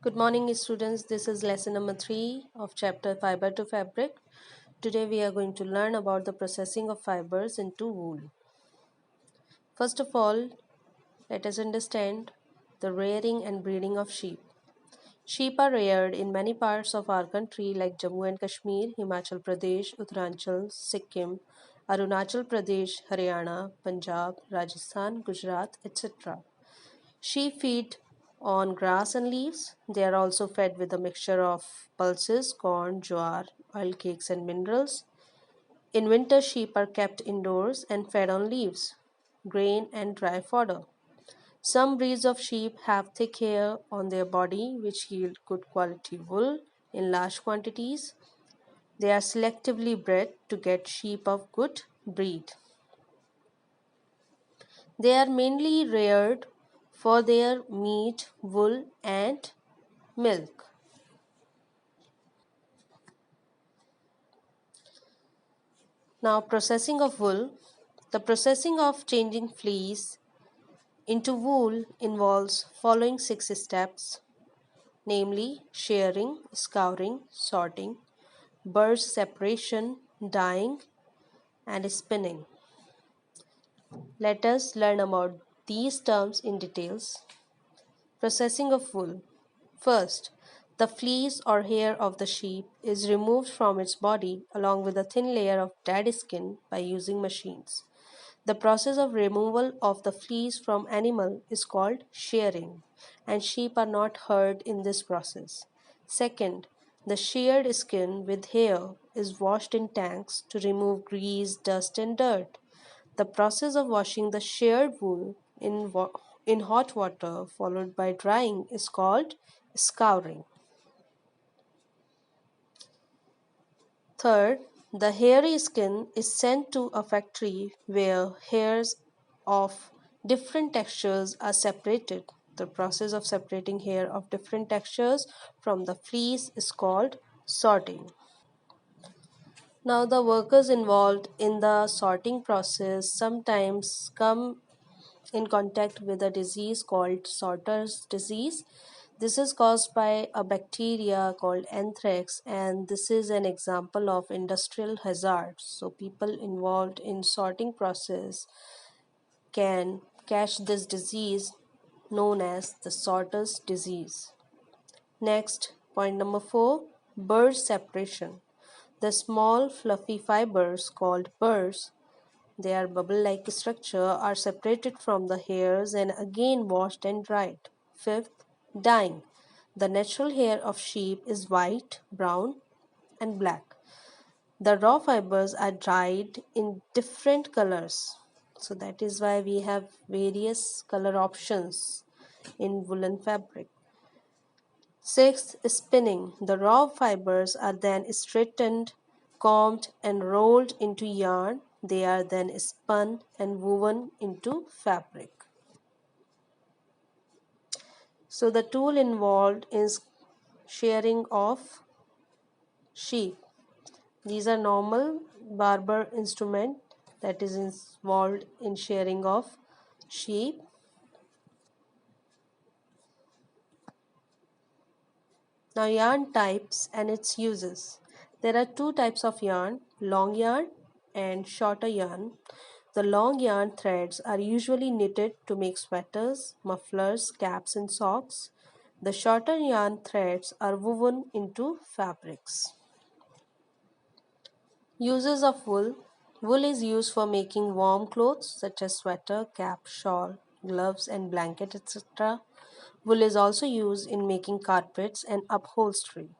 Good morning, students. This is lesson number 3 of chapter Fiber to Fabric. Today, we are going to learn about the processing of fibers into wool. First of all, let us understand the rearing and breeding of sheep. Sheep are reared in many parts of our country like Jammu and Kashmir, Himachal Pradesh, Uttaranchal, Sikkim, Arunachal Pradesh, Haryana, Punjab, Rajasthan, Gujarat, etc. Sheep feed on grass and leaves. They are also fed with a mixture of pulses, corn, jowar, oil cakes, and minerals. In winter, sheep are kept indoors and fed on leaves, grain, and dry fodder. Some breeds of sheep have thick hair on their body which yield good quality wool in large quantities. They are selectively bred to get sheep of good breed. They are mainly reared for their meat, wool, and milk. Now, processing of wool. The processing of changing fleece into wool involves following 6 steps, namely shearing, scouring, sorting, burr separation, dyeing, and spinning. Let us learn about these terms in details. Processing of wool. First, the fleece or hair of the sheep is removed from its body along with a thin layer of dead skin by using machines. The process of removal of the fleece from animal is called shearing, and sheep are not hurt in this process. Second, the sheared skin with hair is washed in tanks to remove grease, dust, and dirt. The process of washing the sheared wool in hot water followed by drying is called scouring. Third, the hairy skin is sent to a factory where hairs of different textures are separated. The process of separating hair of different textures from the fleece is called sorting. Now, the workers involved in the sorting process sometimes come in contact with a disease called sorter's disease. This is caused by a bacteria called anthrax, and this is an example of industrial hazard. So people involved in sorting process can catch this disease known as the sorter's disease. Next, point number 4, burr separation. The small fluffy fibers called burrs, they are bubble-like structure, are separated from the hairs and again washed and dried. Fifth, dyeing. The natural hair of sheep is white, brown, and black. The raw fibers are dyed in different colors. So that is why we have various color options in woolen fabric. Sixth, spinning. The raw fibers are then straightened, combed, and rolled into yarn. They are then spun and woven into fabric. So the tool involved is shearing of sheep. These are normal barber instrument that is involved in shearing of sheep. Now, yarn types and its uses. There are two types of yarn, long yarn and shorter yarn. The long yarn threads are usually knitted to make sweaters, mufflers, caps, and socks. The shorter yarn threads are woven into fabrics. Uses of wool. Wool is used for making warm clothes such as sweater, cap, shawl, gloves, and blanket, etc. Wool is also used in making carpets and upholstery.